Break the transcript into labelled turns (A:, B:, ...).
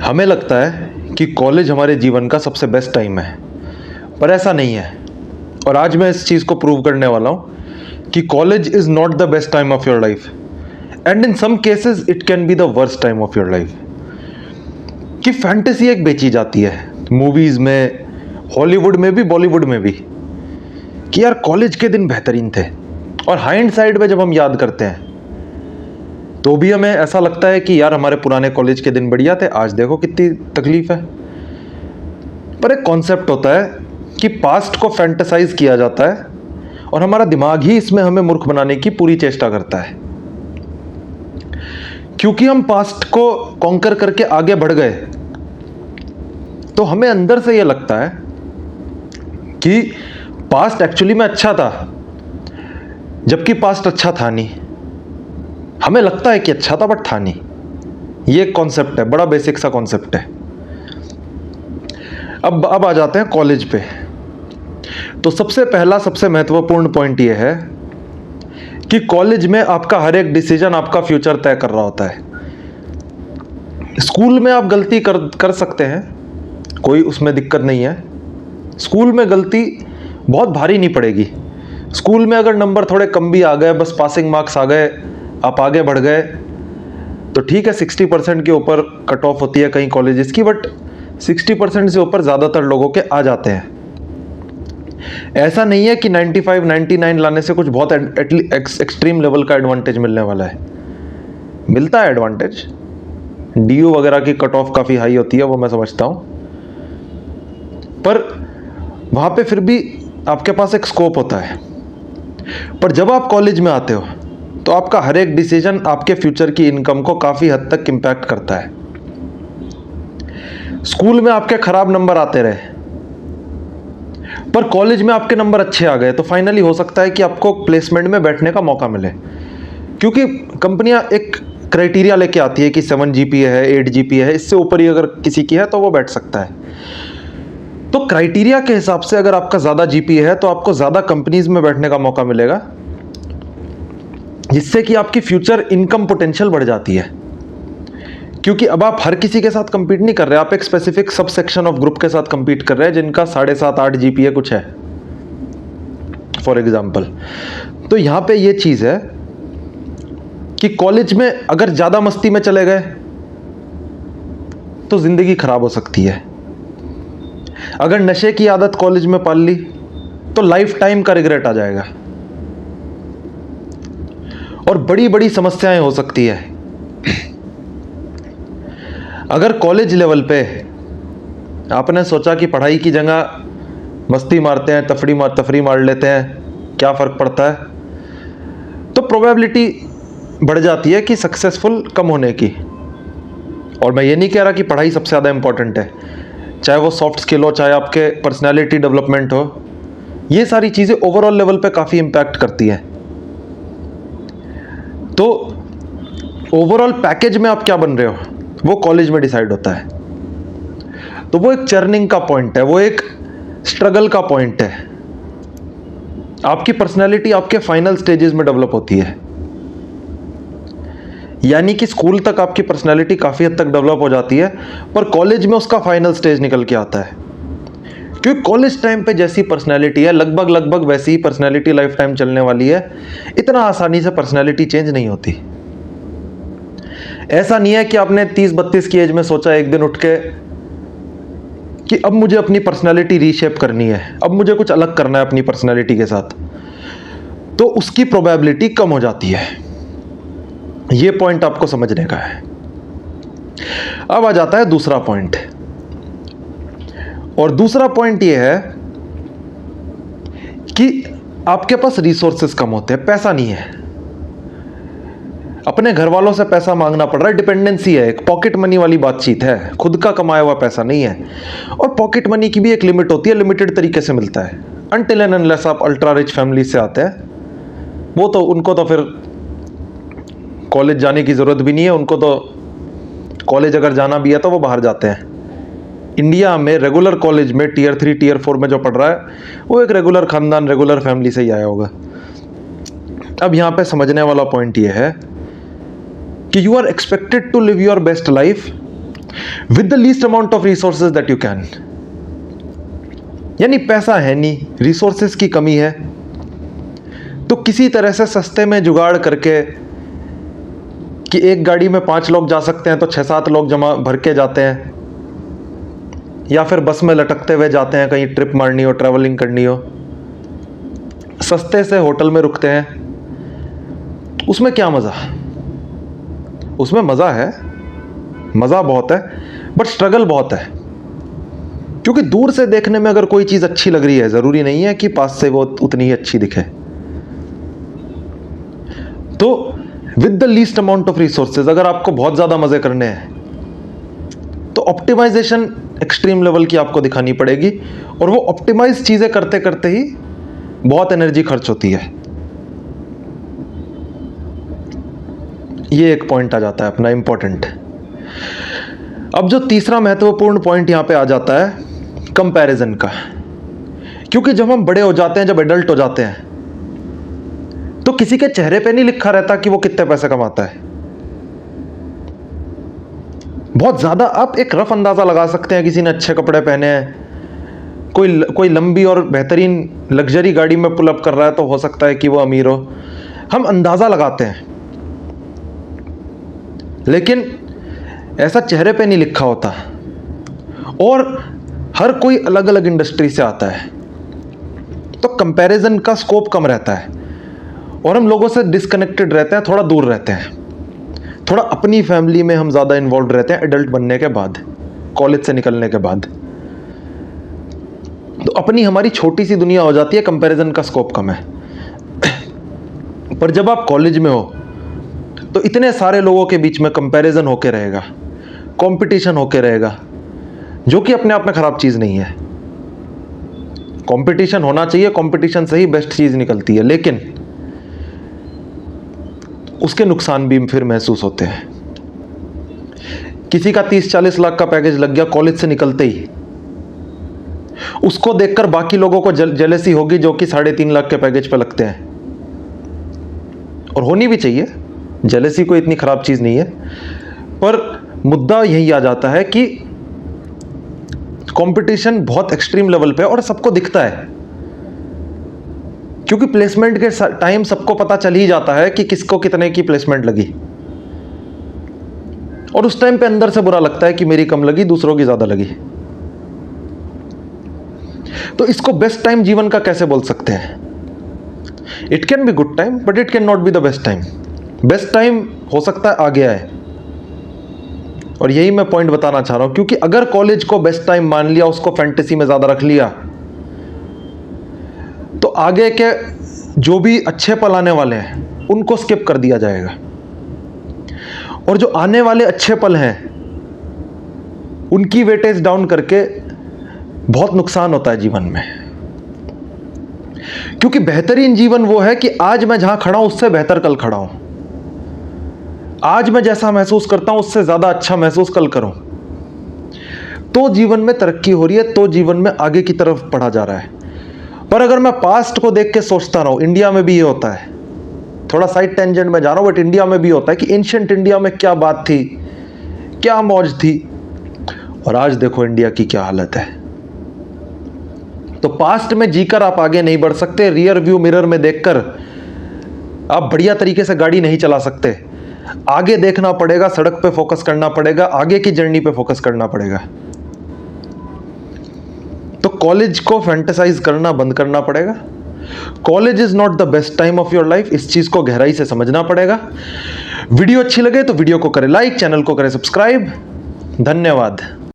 A: हमें लगता है कि कॉलेज हमारे जीवन का सबसे बेस्ट टाइम है, पर ऐसा नहीं है। और आज मैं इस चीज़ को प्रूव करने वाला हूँ कि college is not the best time of your life and in some cases it can be the worst time of your life. कि फैंटेसी एक बेची जाती है मूवीज़ में, हॉलीवुड में भी, बॉलीवुड में भी, कि यार कॉलेज के दिन बेहतरीन थे। और हाइंडसाइड में जब हम याद करते हैं तो भी हमें ऐसा लगता है कि यार हमारे पुराने कॉलेज के दिन बढ़िया थे, आज देखो कितनी तकलीफ है। पर एक कॉन्सेप्ट होता है कि पास्ट को फैंटेसाइज किया जाता है और हमारा दिमाग ही इसमें हमें मूर्ख बनाने की पूरी चेष्टा करता है। क्योंकि हम पास्ट को कॉन्कर करके आगे बढ़ गए तो हमें अंदर से यह लगता है कि पास्ट एक्चुअली में अच्छा था, जबकि पास्ट अच्छा था नहीं। हमें लगता है कि अच्छा था बट था नहीं। ये एक कॉन्सेप्ट है, बड़ा बेसिक सा कॉन्सेप्ट है। अब आ जाते हैं कॉलेज पे। तो सबसे पहला, सबसे महत्वपूर्ण पॉइंट ये है कि कॉलेज में आपका हर एक डिसीजन आपका फ्यूचर तय कर रहा होता है। स्कूल में आप गलती कर सकते हैं, कोई उसमें दिक्कत नहीं है। स्कूल में गलती बहुत भारी नहीं पड़ेगी। स्कूल में अगर नंबर थोड़े कम भी आ गए, बस पासिंग मार्क्स आ गए, आप आगे बढ़ गए तो ठीक है। 60% के ऊपर कट ऑफ होती है कई कॉलेजेस की, बट 60% से ऊपर ज़्यादातर लोगों के आ जाते हैं। ऐसा नहीं है कि 95, 99 लाने से कुछ बहुत एक्सट्रीम लेवल का एडवांटेज मिलने वाला है। मिलता है एडवांटेज, डीयू वगैरह की कट ऑफ काफ़ी हाई होती है, वो मैं समझता हूँ, पर वहाँ पे फिर भी आपके पास एक स्कोप होता है। पर जब आप कॉलेज में आते हो तो आपका हर एक डिसीजन आपके फ्यूचर की इनकम को काफ़ी हद तक इम्पैक्ट करता है। स्कूल में आपके खराब नंबर आते रहे, पर कॉलेज में आपके नंबर अच्छे आ गए तो फाइनली हो सकता है कि आपको प्लेसमेंट में बैठने का मौका मिले। क्योंकि कंपनियां एक क्राइटेरिया लेके आती है कि 7 GPA है, 8 GPA है, इससे ऊपर ही अगर किसी की है तो वो बैठ सकता है। तो क्राइटेरिया के हिसाब से अगर आपका ज़्यादा GPA है तो आपको ज़्यादा कंपनीज में बैठने का मौका मिलेगा, जिससे कि आपकी फ्यूचर इनकम पोटेंशियल बढ़ जाती है। क्योंकि अब आप हर किसी के साथ कंपीट नहीं कर रहे, आप एक specific sub section of group के साथ कंपीट कर रहे हैं जिनका 7.5, 8 GPA कुछ है, फॉर एग्जाम्पल। तो यहां पे ये चीज है कि कॉलेज में अगर ज्यादा मस्ती में चले गए तो जिंदगी खराब हो सकती है। अगर नशे की आदत कॉलेज में पाल ली तो लाइफ टाइम का रिग्रेट आ जाएगा और बड़ी बड़ी समस्याएं हो सकती है। अगर कॉलेज लेवल पे आपने सोचा कि पढ़ाई की जगह मस्ती मारते हैं, तफरी मार लेते हैं, क्या फ़र्क पड़ता है, तो प्रोबेबिलिटी बढ़ जाती है कि सक्सेसफुल कम होने की। और मैं ये नहीं कह रहा कि पढ़ाई सबसे ज़्यादा इंपॉर्टेंट है, चाहे वो सॉफ्ट स्किल हो, चाहे आपके पर्सनैलिटी डेवलपमेंट हो, ये सारी चीज़ें ओवरऑल लेवल पे काफ़ी इम्पैक्ट करती हैं। तो ओवरऑल पैकेज में आप क्या बन रहे हो वो कॉलेज में डिसाइड होता है। तो वो एक चर्निंग का पॉइंट है, वो एक स्ट्रगल का पॉइंट है। आपकी पर्सनैलिटी आपके फाइनल स्टेजेस में डेवलप होती है। यानी कि स्कूल तक आपकी पर्सनैलिटी काफ़ी हद तक डेवलप हो जाती है, पर कॉलेज में उसका फाइनल स्टेज निकल के आता है। क्योंकि कॉलेज टाइम पे जैसी पर्सनैलिटी है, लगभग वैसी ही पर्सनैलिटी लाइफ टाइम चलने वाली है। इतना आसानी से पर्सनैलिटी चेंज नहीं होती। ऐसा नहीं है कि आपने 30-32 की एज में सोचा एक दिन उठ के कि अब मुझे अपनी पर्सनैलिटी रीशेप करनी है, अब मुझे कुछ अलग करना है अपनी पर्सनैलिटी के साथ, तो उसकी प्रोबेबिलिटी कम हो जाती है। ये पॉइंट आपको समझने का है। अब आ जाता है दूसरा पॉइंट, और दूसरा पॉइंट ये है कि आपके पास रिसोर्सेस कम होते हैं, पैसा नहीं है। अपने घर वालों से पैसा मांगना पड़ रहा है, डिपेंडेंसी है, एक पॉकेट मनी वाली बातचीत है, खुद का कमाया हुआ पैसा नहीं है। और पॉकेट मनी की भी एक लिमिट होती है, लिमिटेड तरीके से मिलता है। अनटिल एंड अनलेस आप अल्ट्रा रिच फैमिली से आते हैं, वो तो उनको तो फिर कॉलेज जाने की ज़रूरत भी नहीं है। उनको तो कॉलेज अगर जाना भी है तो वो बाहर जाते हैं। इंडिया में रेगुलर कॉलेज में Tier 3, Tier 4 में जो पढ़ रहा है वो एक रेगुलर खानदान, रेगुलर फैमिली से ही आया होगा। अब यहाँ पे समझने वाला पॉइंट ये है कि you are expected to live your best life with the least amount of resources that you can. यानी पैसा है नहीं, रिसोर्सेज की कमी है, तो किसी तरह से सस्ते में जुगाड़ करके कि एक गाड़ी में 5 लोग जा सकते हैं तो 6-7 लोग जमा भर के जाते हैं, या फिर बस में लटकते हुए जाते हैं, कहीं ट्रिप मारनी हो, ट्रैवलिंग करनी हो, सस्ते से होटल में रुकते हैं। उसमें क्या मज़ा? उसमें मज़ा है, मज़ा बहुत है, बट स्ट्रगल बहुत है। क्योंकि दूर से देखने में अगर कोई चीज़ अच्छी लग रही है, ज़रूरी नहीं है कि पास से वो उतनी ही अच्छी दिखे। तो with the least amount of resources, अगर आपको बहुत ज़्यादा मज़े करने हैं तो ऑप्टिमाइजेशन एक्सट्रीम लेवल की आपको दिखानी पड़ेगी, और वो ऑप्टिमाइज चीज़ें करते करते ही बहुत एनर्जी खर्च होती है। ये एक पॉइंट आ जाता है अपना इंपॉर्टेंट। अब जो तीसरा महत्वपूर्ण पॉइंट यहां पे आ जाता है कंपैरिजन का। क्योंकि जब हम बड़े हो जाते हैं, जब एडल्ट हो जाते हैं, तो किसी के चेहरे पे नहीं लिखा रहता कि वो कितने पैसे कमाता है। बहुत ज्यादा आप एक रफ अंदाजा लगा सकते हैं, किसी ने अच्छे कपड़े पहने हैं, कोई लंबी और बेहतरीन लग्जरी गाड़ी में पुल अप कर रहा है, तो हो सकता है कि वो अमीर हो। हम अंदाजा लगाते हैं, लेकिन ऐसा चेहरे पे नहीं लिखा होता। और हर कोई अलग अलग इंडस्ट्री से आता है, तो कंपैरिजन का स्कोप कम रहता है, और हम लोगों से डिस्कनेक्टेड रहते हैं, थोड़ा दूर रहते हैं, थोड़ा अपनी फैमिली में हम ज़्यादा इन्वॉल्व रहते हैं एडल्ट बनने के बाद, कॉलेज से निकलने के बाद। तो अपनी हमारी छोटी सी दुनिया हो जाती है, कंपैरिजन का स्कोप कम है। पर जब आप कॉलेज में हो तो इतने सारे लोगों के बीच में कंपैरिजन होके रहेगा, कंपटीशन होके रहेगा, जो कि अपने आप में खराब चीज़ नहीं है। कंपटीशन होना चाहिए, कंपटीशन से ही बेस्ट चीज़ निकलती है, लेकिन उसके नुकसान भी फिर महसूस होते हैं। किसी का 30-40 लाख का पैकेज लग गया कॉलेज से निकलते ही, उसको देखकर बाकी लोगों को जेलसी होगी जो कि 3.5 लाख के पैकेज पे लगते हैं। और होनी भी चाहिए, जेलसी कोई इतनी खराब चीज नहीं है, पर मुद्दा यही आ जाता है कि कंपटीशन बहुत एक्सट्रीम लेवल पे और सबको दिखता है। क्योंकि प्लेसमेंट के टाइम सबको पता चल ही जाता है कि किसको कितने की प्लेसमेंट लगी, और उस टाइम पे अंदर से बुरा लगता है कि मेरी कम लगी, दूसरों की ज्यादा लगी। तो इसको बेस्ट टाइम जीवन का कैसे बोल सकते हैं? It can be good time, but it can not be the best time. Best time हो सकता है आगे आए, और यही मैं पॉइंट बताना चाह रहा हूं। क्योंकि अगर कॉलेज को बेस्ट टाइम मान लिया, उसको फैंटेसी में ज्यादा रख लिया, तो आगे के जो भी अच्छे पल आने वाले हैं उनको स्किप कर दिया जाएगा, और जो आने वाले अच्छे पल हैं उनकी वेटेज डाउन करके बहुत नुकसान होता है जीवन में। क्योंकि बेहतरीन जीवन वो है कि आज मैं जहां खड़ा हूं उससे बेहतर कल खड़ा हूं, आज मैं जैसा महसूस करता हूं उससे ज्यादा अच्छा महसूस कल करूं, तो जीवन में तरक्की हो रही है, तो जीवन में आगे की तरफ बढ़ा जा रहा है। पर अगर मैं पास्ट को देख के सोचता रहूं, इंडिया में भी ये होता है, थोड़ा साइड टेंजेंट में जा रहा हूं, बट इंडिया में भी होता है कि एंशिएंट इंडिया में क्या बात थी, क्या मौज थी, और आज देखो इंडिया की क्या हालत है। तो पास्ट में जीकर आप आगे नहीं बढ़ सकते, रियर व्यू मिरर में देखकर आप बढ़िया तरीके से गाड़ी नहीं चला सकते। आगे देखना पड़ेगा, सड़क पे फोकस करना पड़ेगा, आगे की जर्नी पे फोकस करना पड़ेगा। तो कॉलेज को फैंटेसाइज करना बंद करना पड़ेगा। College is not the best time of your life, इस चीज को गहराई से समझना पड़ेगा। वीडियो अच्छी लगे तो वीडियो को करें लाइक, चैनल को करें सब्सक्राइब। धन्यवाद।